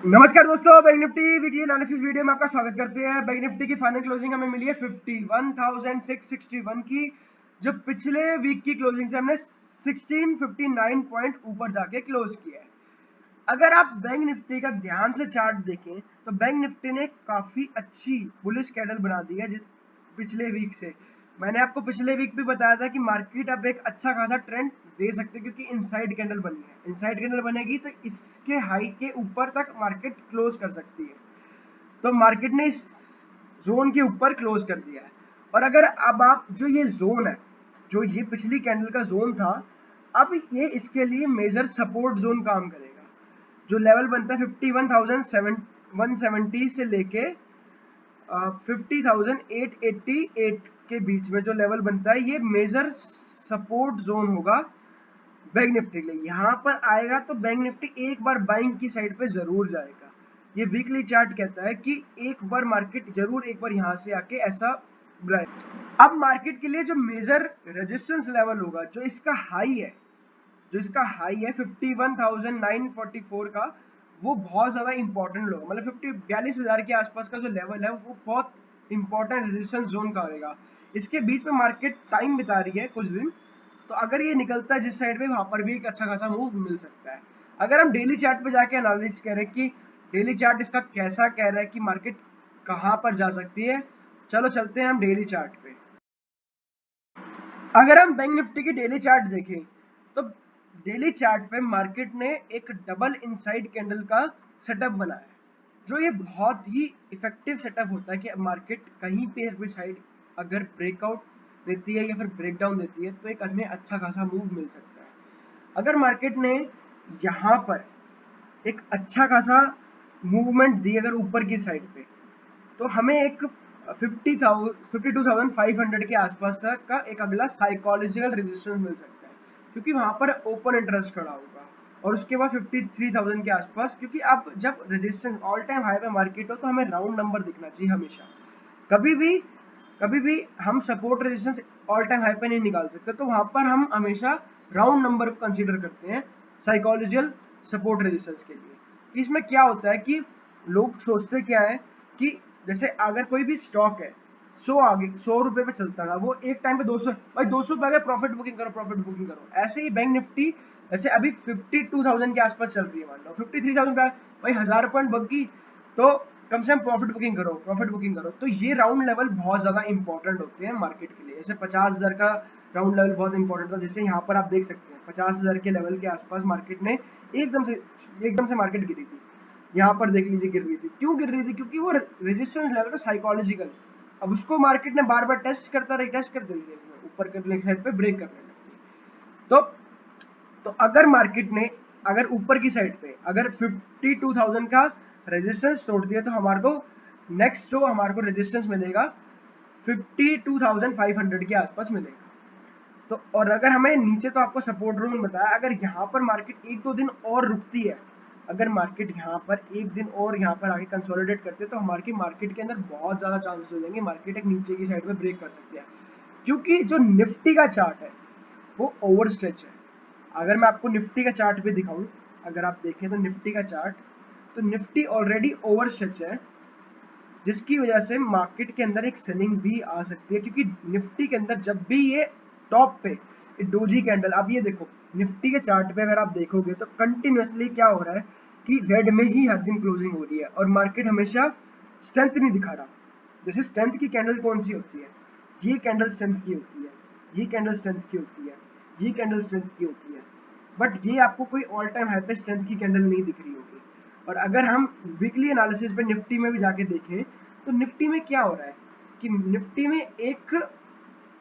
नमस्कार दोस्तों, bank Nifty weekly analysis video में आपका स्वागत करते हैं। बैंक निफ्टी की फाइनल क्लोजिंग हमें मिली है 51,661 की, जो पिछले वीक की क्लोजिंग से हमने 1659 पॉइंट ऊपर जाके क्लोज किया है। अगर आप बैंक निफ्टी का ध्यान से चार्ट देखें तो बैंक निफ्टी ने काफी अच्छी बुलिश कैंडल बना दी है पिछले वीक से। मैंने आपको पिछले वीक भी बताया था कि मार्केट अब एक अच्छा खासा ट्रेंड दे सकते हैं, क्योंकि इनसाइड कैंडल बनी है। इनसाइड कैंडल बनेगी तो इसके हाई के ऊपर तक मार्केट क्लोज कर सकती है। तो मार्केट ने इस जोन के ऊपर क्लोज कर दिया है। और अगर अब आप जो ये जोन है, जो ये पिछली कैंडल का जोन था, अब ये इसके लिए मेजर सपोर्ट जोन काम करेगा। जो लेवल बनता है 51,170 से लेके 50,888 के बीच में जो लेवल बनता है, ये मेजर सपोर्ट जोन होगा बैंक निफ्टी के लिए। यहाँ पर आएगा तो बैंक निफ्टी एक बार बाइंग की साइड पे जरूर जाएगा। ये वीकली चार्ट कहता है कि एक बार मार्केट जरूर एक बार यहाँ से आके ऐसा बुलाए। अब मार्केट के लिए जो मेजर रेजिस्टेंस लेवल होगा, जो इसका हाई है 51,944 का, वो बहुत ज्यादा इंपॉर्टेंट होगा। मतलब 42,000 के आसपास का जो लेवल है वो बहुत इंपॉर्टेंट रेजिस्टेंस जोन का रहेगा। इसके बीच में मार्केट टाइम बिता रही है कुछ दिन, तो अगर ये निकलता है जिस साइड पे, वहां पर भी एक अच्छा खासा मूव मिल सकता है। अगर हम डेली चार्ट पे जाके एनालिसिस करें कि डेली चार्ट इसका कैसा कह रहा है कि मार्केट कहां पर जा सकती है, चलो चलते हैं हम डेली चार्ट पे। अगर हम बैंक निफ्टी की डेली चार्ट देखें तो डेली चार्ट पे मार्केट ने एक डबल इनसाइड कैंडल का सेटअप बनाया है, जो ये बहुत ही इफेक्टिव सेटअप होता है कि मार्केट कहीं पे भी साइड अगर ब्रेकआउट देती है या फिर ब्रेकडाउन देती है तो एक हमें अच्छा खासा मूव मिल सकता है। अगर मार्केट ने यहाँ पर एक अच्छा खासा मूवमेंट दी अगर ऊपर की साइड पे, तो हमें एक 52,500 के आसपास का एक अगला साइकोलॉजिकल रेजिस्टेंस मिल सकता है, क्योंकि वहां पर ओपन इंटरेस्ट खड़ा होगा। और उसके बाद 53,000 के आसपास, क्योंकि अब जब रेजिस्टेंस ऑल टाइम हाई पे मार्केट हो तो हमें राउंड नंबर दिखना चाहिए हमेशा। कभी भी कभी भी हम support resistance all time high पे नहीं निकाल सकते, तो वहां पर हम हमेशा राउंड नंबर को कंसीडर करते हैं साइकोलॉजिकल सपोर्ट रेजिस्टेंस के लिए। कि इसमें क्या होता है कि लोग सोचते क्या है कि जैसे अगर कोई भी स्टॉक है 100 रुपए पे चलता था, वो एक टाइम पे 200, भाई 200 पे अगर प्रॉफिट बुकिंग करो, प्रॉफिट बुकिंग करो। ऐसे ही बैंक निफ्टी जैसे अभी 52,000 के आसपास चल रही है, मान लो 53,000 पे भाई 1000 पॉइंट बग गई, तो कम से कम प्रॉफिट बुकिंग करो, प्रॉफिट बुकिंग करो। तो ये राउंड लेवल बहुत ज्यादा इंपॉर्टेंट होते हैं मार्केट के लिए। जैसे 50,000 का राउंड लेवल बहुत इंपॉर्टेंट था, जैसे यहाँ पर आप देख सकते हैं 50,000 के लेवल के आसपास मार्केट ने एकदम से मार्केट गिरी थी। यहाँ पर देख लीजिए गिर रही थी, क्यों गिर रही थी? क्योंकि वो रेजिस्टेंस लेवल था साइकोलॉजिकल। अब उसको मार्केट ने बार बार टेस्ट करता रही, टेस्ट करते रही, ऊपर करने की साइड पे ब्रेक करने लगती। तो अगर मार्केट ने अगर ऊपर की साइड पे अगर 52,000 का रेजिस्टेंस तोड़ दिया, तो हमारे को नेक्स्ट जो हमारे को रेजिस्टेंस मिलेगा 52,500 के आसपास मिलेगा। तो और अगर हमें नीचे, तो आपको सपोर्ट जोन बताया, अगर यहाँ पर मार्केट एक दो दिन और रुकती है, अगर मार्केट यहाँ पर एक दिन और यहाँ पर आके कंसोलिडेट करते हैं, तो हमारी मार्केट के अंदर बहुत ज्यादा चांसेस हो जाएंगे मार्केट एक नीचे की साइड में ब्रेक कर सकती है। क्योंकि जो निफ्टी का चार्ट है वो ओवर स्ट्रेच है। अगर मैं आपको निफ्टी का चार्ट भी दिखाऊं, अगर आप देखें तो निफ्टी का चार्ट, तो निफ्टी ऑलरेडी ओवर स्ट्रेच है, जिसकी वजह से मार्केट के अंदर एक सेलिंग भी आ सकती है। क्योंकि निफ्टी के अंदर जब भी ये टॉप पे डोजी कैंडल, अब ये देखो निफ्टी के चार्ट पे अगर आप देखोगे तो कंटिन्यूअसली क्या हो रहा है कि रेड में ही हर दिन क्लोजिंग हो रही है और मार्केट हमेशा स्ट्रेंथ नहीं दिखा रहा। जैसे स्ट्रेंथ की कैंडल कौन सी होती है? ये कैंडल स्ट्रेंथ की होती है, ये कैंडल स्ट्रेंथ की होती है, ये कैंडल स्ट्रेंथ की होती है। बट ये आपको कोई ऑल टाइम हाई पे स्ट्रेंथ की कैंडल नहीं दिख रही होगी। और अगर हम वीकली एनालिसिस पे निफ्टी में भी जाके देखें, तो निफ्टी में क्या हो रहा है कि निफ्टी में एक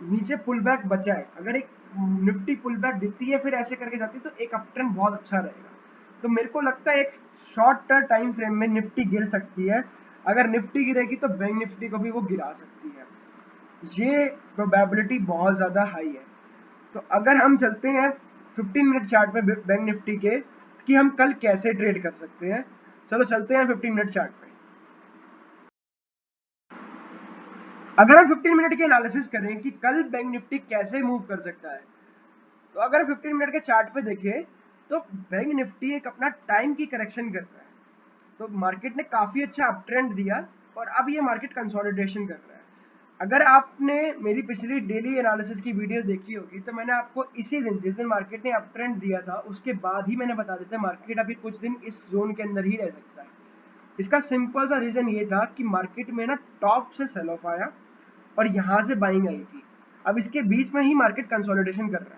नीचे पुल बैक बचा है। अगर एक निफ्टी पुल बैक दिखती है फिर ऐसे करके जाती है, तो एक अप ट्रेंड बहुत अच्छा रहेगा। तो मेरे को लगता है एक शॉर्ट टाइम फ्रेम में निफ्टी गिर सकती है। अगर निफ्टी गिरेगी तो बैंक निफ्टी को भी वो गिरा सकती है, ये प्रोबेबिलिटी बहुत ज्यादा हाई है। तो अगर हम चलते हैं 15 मिनट चार्ट पे बैंक निफ्टी के, कि हम कल कैसे ट्रेड कर सकते हैं, चलो चलते हैं 15 मिनट चार्ट पे। अगर हम 15 मिनट की एनालिसिस करें कि कल बैंक निफ्टी कैसे मूव कर सकता है, तो अगर 15 मिनट के चार्ट पे देखें तो बैंक निफ्टी एक अपना टाइम की करेक्शन कर रहा है। तो मार्केट ने काफी अच्छा अप ट्रेंड दिया और अब ये मार्केट कंसोलिडेशन कर रहा है। अगर आपने मेरी पिछली डेली एनालिसिस की वीडियो देखी होगी तो मैंने आपको इसी दिन, जिस दिन मार्केट ने अप ट्रेंड दिया था, उसके बाद ही मैंने बता दिया था मार्केट अभी कुछ दिन इस जोन के अंदर ही रह सकता है। इसका सिंपल सा रीजन ये था कि मार्केट में ना टॉप से सेल ऑफ आया और यहाँ से बाइंग आई थी। अब इसके बीच में ही मार्केट कंसोलिडेशन कर रहा है।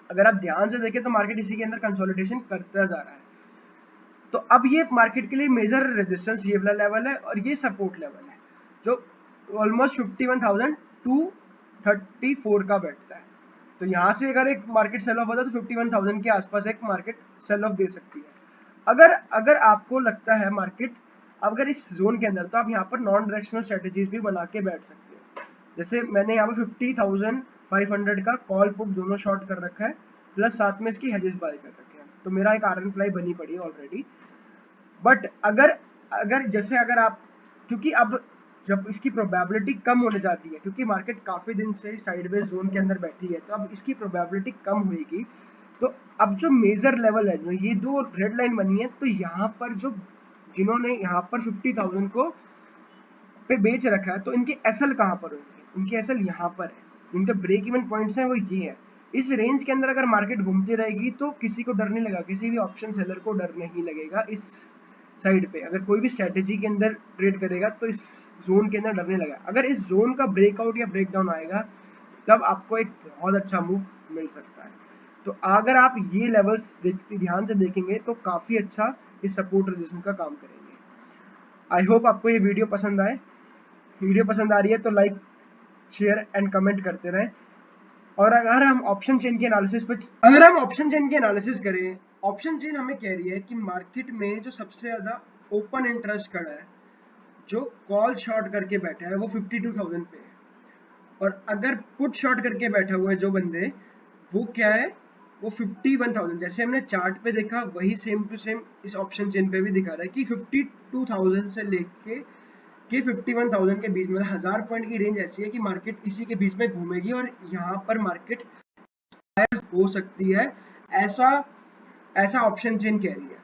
अगर आप ध्यान से देखें तो मार्केट इसी के अंदर कंसोलिडेशन करता जा रहा है। तो अब ये मार्केट के लिए मेजर रेजिस्टेंस ये वाला लेवल है और ये सपोर्ट लेवल है जो ऑलमोस्ट 51,234 का बैठता है। तो यहाँ से अगर एक मार्केट सेल ऑफ होता है तो 51,000 के आसपास एक मार्केट सेल ऑफ दे सकती है। अगर अगर आपको लगता है मार्केट अगर इस जोन के अंदर, तो आप यहाँ पर नॉन डायरेक्शनल स्ट्रेटेजीज भी बना के बैठ सकते हो। जैसे मैंने यहाँ पर 50,500 का कॉल पुट दोनों शॉर्ट कर रखा है, प्लस साथ में इसकी हेजेस बाय कर रखे हैं, तो मेरा एक आरएन फ्लाई बनी पड़ी है ऑलरेडी। बट अगर अगर जैसे अगर आप, क्योंकि अब जब इसकी प्रोबेबिलिटी कम होने जाती है, क्योंकि मार्केट काफी दिन से साइडवेज जोन के अंदर बैठी है, तो अब इसकी प्रोबेबिलिटी कम होगी। तो अब जो मेजर लेवल है, जो ये दो रेड लाइन बनी है, तो यहाँ पर जो जिन्होंने यहाँ पर 50,000 को पे बेच रखा है, तो इनके एसएल कहाँ पर होंगे? इनके एसएल यहाँ पर है, इनके ब्रेक इवन पॉइंट्स हैं वो ये है। इस रेंज के अंदर अगर मार्केट घूमती रहेगी तो किसी को डर नहीं लगा, किसी भी ऑप्शन सेलर को डर नहीं लगेगा। इस साइड पे अगर कोई भी स्ट्रेटेजी के अंदर ट्रेड करेगा तो इस जोन के अंदर डर नहीं लगा। अगर इस जोन का ब्रेकआउट या ब्रेकडाउन आएगा तब आपको एक बहुत अच्छा मूव मिल सकता है। तो अगर आप ये लेवल्स ध्यान से देखेंगे तो काफी अच्छा इस सपोर्ट रेजिस्टेंस का काम करेंगे। आई होप आपको ये वीडियो पसंद आए। वीडियो पसंद आ रही है तो लाइक, शेयर एंड कमेंट करते रहें। और अगर हम ऑप्शन चेन के एनालिसिस करें, ऑप्शन चेन हमें कह रही है कि मार्केट में जो सबसे ज्यादा ओपन इंटरेस्ट खड़ा है, जो कॉल शॉर्ट करके बैठा है, वो 52,000 पे है। और अगर पुट शॉर्ट करके बैठा हुआ है जो बंदे, वो क्या है, वो 51,000। जैसे हमने चार्ट पे देखा वही सेम टू सेम इस ऑप्शन चेन पे भी दिखा रहा है कि 52,000 से लेके 51,000 के बीच में 1000 पॉइंट की रेंज ऐसी है कि मार्केट इसी के बीच में घूमेगी और यहाँ पर मार्केट हो सकती है, ऐसा ऑप्शन चेन कह रही है।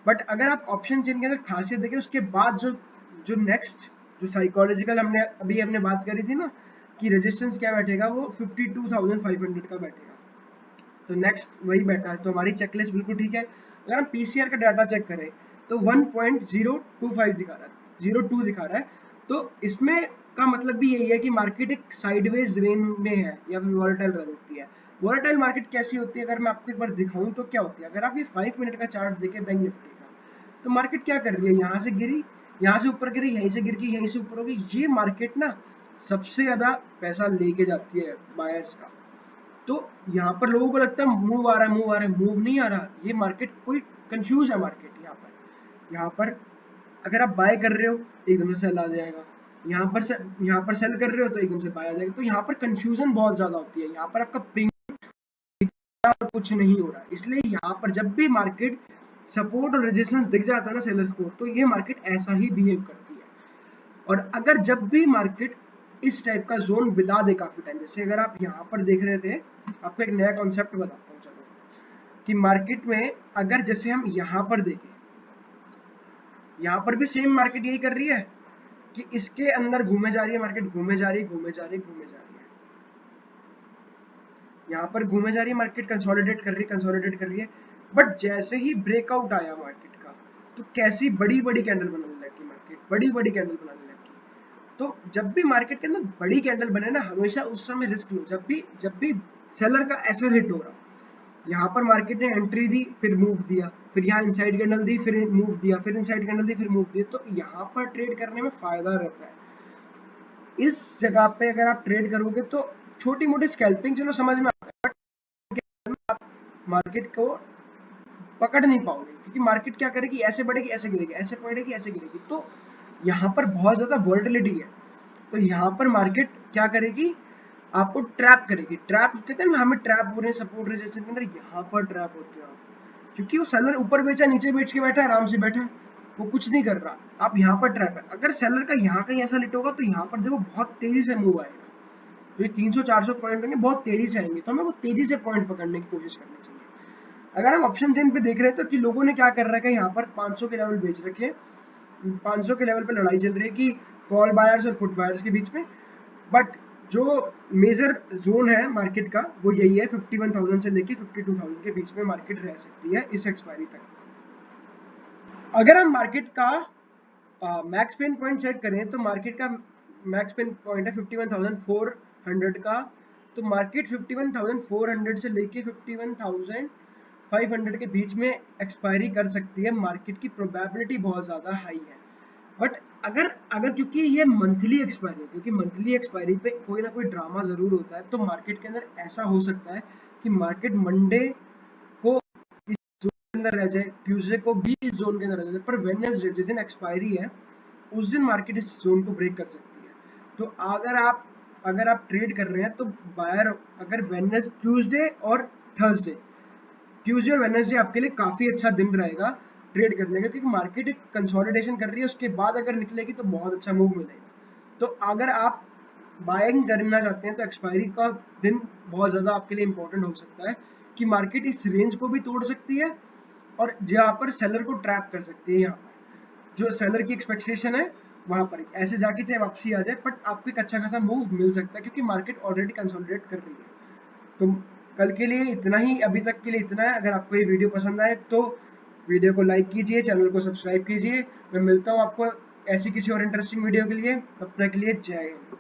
बट अगर आप ऑप्शन चेन के अंदर खासियत देखें, उसके बाद जो नेक्स्ट जो साइकोलॉजिकल हमने बात करी थी ना कि रेजिस्टेंस क्या बैठेगा, वो 52,500 का बैठेगा। तो नेक्स्ट वही बैठा है, तो हमारी चेकलिस्ट बिल्कुल ठीक है। अगर हम पीसीआर का डाटा चेक करें तो 1.025 दिखा रहा है, 02 दिखा रहा है। तो इसमें का मतलब भी यही है कि मार्केट एक साइडवेज रेंज में है या फिर वॉलेटाइल रह सकती है। वॉलेटाइल मार्केट कैसी होती है, अगर मैं आपको एक बार दिखाऊं तो क्या होती है। अगर आप ये 5 मिनट का चार्ट देखें बैंक निफ्टी का, तो मार्केट क्या कर रही है, यहाँ से गिरी, यहाँ से ऊपर गिरी, यहीं से गिर गई, यहीं से ऊपर होगी। ये मार्केट ना सबसे ज्यादा पैसा लेके जाती है बायर्स का। तो यहाँ पर लोगों को लगता है मूव आ रहा है, मूव आ रहा है, मूव नहीं आ रहा। ये मार्केट कोई कंफ्यूज है मार्केट। यहाँ पर अगर आप बाय कर रहे हो एकदम से सेल आ जाएगा, यहाँ पर सेल कर रहे हो तो एकदम से बाय आ जाएगा। तो यहाँ पर कंफ्यूजन बहुत ज्यादा होती है, यहाँ पर आपका प्रीमियम कुछ नहीं हो रहा है। इसलिए यहाँ पर जब भी मार्केट सपोर्ट और रेजिस्टेंस दिख जाता है ना सेलर्स को, तो ये मार्केट ऐसा ही बिहेव करती है। और अगर जब भी मार्केट इस टाइप का जोन बिता दे काफी टाइम, जैसे अगर आप यहाँ पर देख रहे थे, आपको एक नया कॉन्सेप्ट बताता हूँ चलो, कि मार्केट में अगर जैसे हम यहाँ पर देखें, यहाँ पर भी सेम मार्केट यही कर रही है कि इसके अंदर घूमे जा रही है मार्केट, घूमे जा रही है। यहाँ पर घूमे जा रही है मार्केट, कंसोलिडेट कर रही है। बट जैसे ही ब्रेकआउट आया मार्केट का, तो कैसी बड़ी कैंडल बनाने लगी मार्केट, बड़ी कैंडल बनाने लगी। तो जब भी मार्केट के अंदर बड़ी कैंडल बने ना, हमेशा उस समय रिस्क लो। जब भी सेलर का ऐसा हिट हो रहा, यहाँ पर मार्केट ने एंट्री दी, फिर मूव दिया, फिर यहाँ इनसाइड कैंडल दी, फिर मूव दिया, फिर इनसाइड कैंडल दी, फिर मूव दिया, तो यहाँ पर ट्रेड करने में फायदा रहता है। इस जगह पे अगर आप ट्रेड करोगे तो छोटी मोटी स्कैल्पिंग चलो समझ में आता है, बट आप मार्केट को पकड़ नहीं पाओगे, क्योंकि मार्केट क्या करेगी, ऐसे बढ़ेगी, ऐसे गिरेगी, ऐसे बढ़ेगी, ऐसे गिरेगी। तो यहाँ पर बहुत ज्यादा वोलेटिलिटी है। तो यहाँ पर मार्केट क्या करेगी, आपको ट्रैप करेगी। ट्रैप कहते हैं ना, हमें ट्रैप हो रहे हैं सपोर्ट रेजिस्टेंस के अंदर, यहाँ पर ट्रैप होते हो आप, क्योंकि वो सेलर ऊपर बेचा, नीचे बेच के बैठा है, आराम से बैठा है, वो कुछ नहीं कर रहा। आप यहाँ पर ट्रैप है। अगर सेलर का यहाँ कहीं ऐसा लिट होगा तो यहाँ पर देखो बहुत तेजी से मूव आएगा। तो ये 300-400 पॉइंट होंगे, बहुत तेजी से आएंगे, तो हमें वो तेजी से पॉइंट पकड़ने की कोशिश करनी चाहिए। अगर हम ऑप्शन चेन पे देख रहे हैं तो कि लोगों ने क्या कर रखा है, यहाँ पर 500 के लेवल बेच रखे हैं, 500 के लेवल पे लड़ाई चल रही है कि कॉल बायर्स और पुट बायर्स के बीच में। बट जो मेजर जोन है मार्केट का वो यही है, 51,000 से लेके 52,000 के बीच में मार्केट रह सकती है इस एक्सपायरी तक। अगर हम मार्केट का मैक्स पेन पॉइंट चेक करें तो मार्केट का मैक्स पेन पॉइंट है 51,400 का। तो मार्केट 51,400 से लेके 51,500 के बीच में एक्सपायरी कर सकती है, मार्केट की प्रोबेबिलिटी बहुत ज़्यादा हाई है। बट अगर अगर क्योंकि ये मंथली एक्सपायरी है, क्योंकि मंथली एक्सपायरी पे कोई ना कोई ड्रामा ज़रूर होता है, तो मार्केट के अंदर ऐसा हो सकता है कि मार्केट मंडे को अंदर रह जाए, ट्यूसडे को भी इस जोन के अंदर रह जाए, पर वेडनेसडे जिस दिन एक्सपायरी है उस दिन मार्केट इस जोन को ब्रेक कर सकती है। तो अगर आप ट्रेड कर रहे हैं तो बायर अगर ट्यूसडे और थर्सडे, ट्यूसडे और वेडनेसडे आपके लिए काफ़ी अच्छा दिन रहेगा ट्रेड करने का, क्योंकि मार्केट एक कंसोलिडेशन कर रही है, उसके बाद अगर निकलेगी तो बहुत अच्छा मूव मिलेगा। तो अगर आप बाइंग करना चाहते हैं तो एक्सपायरी का दिन बहुत ज़्यादा आपके लिए इंपॉर्टेंट हो सकता है कि मार्केट इस रेंज को भी तोड़ सकती है और जहाँ पर सेलर को ट्रैप कर सकती है। यहाँ पर जो सेलर की एक्सपेक्टेशन है वहाँ पर ऐसे जाके चाहे वापसी आ जाए, बट आपको एक अच्छा खासा मूव मिल सकता है क्योंकि मार्केट ऑलरेडी कंसोलिडेट कर रही है। तो कल के लिए इतना ही, अभी तक के लिए इतना है। अगर आपको ये वीडियो पसंद आए तो वीडियो को लाइक कीजिए, चैनल को सब्सक्राइब कीजिए। मैं मिलता हूँ आपको ऐसी किसी और इंटरेस्टिंग वीडियो के लिए, तब तक के लिए जय हिंद।